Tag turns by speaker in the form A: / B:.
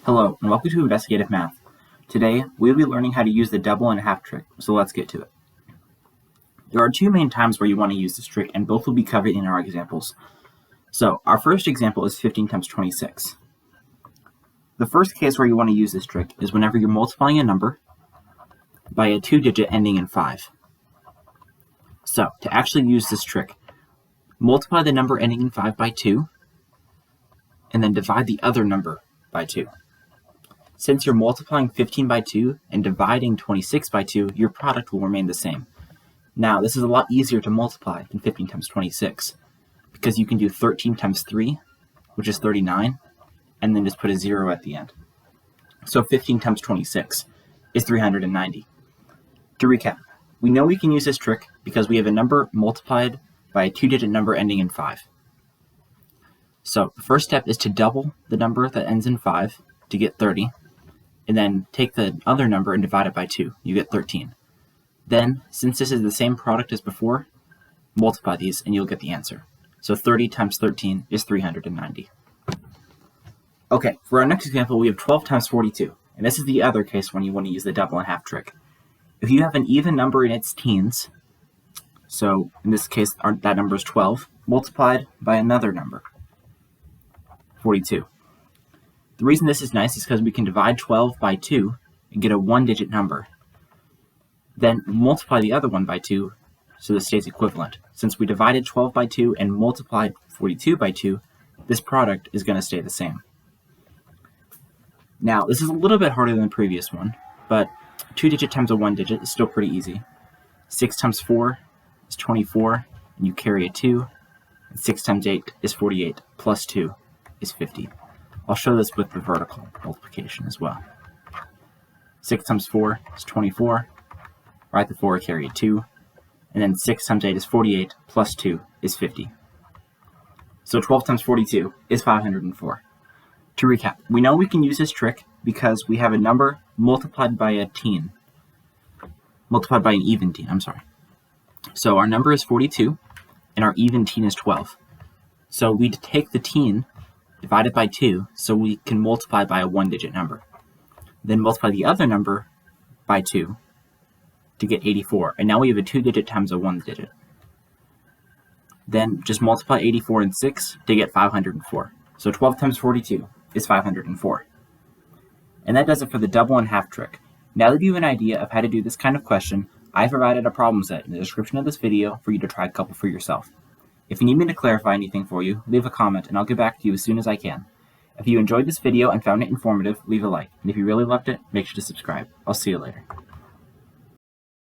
A: Hello, and welcome to Investigative Math. Today, we'll be learning how to use the double and a half trick, so let's get to it. There are two main times where you want to use this trick, and both will be covered in our examples. So, our first example is 15 times 26. The first case where you want to use this trick is whenever you're multiplying a number by a 2-digit ending in 5. So, to actually use this trick, multiply the number ending in 5 by 2, and then divide the other number by 2. Since you're multiplying 15 by 2 and dividing 26 by 2, your product will remain the same. Now, this is a lot easier to multiply than 15 times 26, because you can do 13 times 3, which is 39, and then just put a 0 at the end. So 15 times 26 is 390. To recap, we know we can use this trick because we have a number multiplied by a 2-digit number ending in 5. So the first step is to double the number that ends in 5 to get 30, and then take the other number and divide it by 2. You get 13. Then, since this is the same product as before, multiply these and you'll get the answer. So 30 times 13 is 390. Okay, for our next example, we have 12 times 42. And this is the other case when you want to use the double and half trick. If you have an even number in its teens, so in this case, that number is 12, multiplied by another number, 42. The reason this is nice is because we can divide 12 by 2 and get a 1-digit number. Then multiply the other one by 2 so this stays equivalent. Since we divided 12 by 2 and multiplied 42 by 2, this product is going to stay the same. Now, this is a little bit harder than the previous one, but 2-digit times a 1-digit is still pretty easy. 6 times 4 is 24, and you carry a 2. And 6 times 8 is 48, plus 2 is 50. I'll show this with the vertical multiplication as well. 6 times 4 is 24. Write the 4, carry a 2. And then 6 times 8 is 48, plus 2 is 50. So 12 times 42 is 504. To recap, we know we can use this trick because we have a number multiplied by an even teen, So our number is 42, and our even teen is 12. So we take the teen, divide it by 2, so we can multiply by a 1-digit number. Then multiply the other number by 2 to get 84. And now we have a 2-digit times a 1-digit. Then just multiply 84 and 6 to get 504. So 12 times 42 is 504. And that does it for the double and half trick. Now that you have an idea of how to do this kind of question, I've provided a problem set in the description of this video for you to try a couple for yourself. If you need me to clarify anything for you, leave a comment and I'll get back to you as soon as I can. If you enjoyed this video and found it informative, leave a like. And if you really loved it, make sure to subscribe. I'll see you later.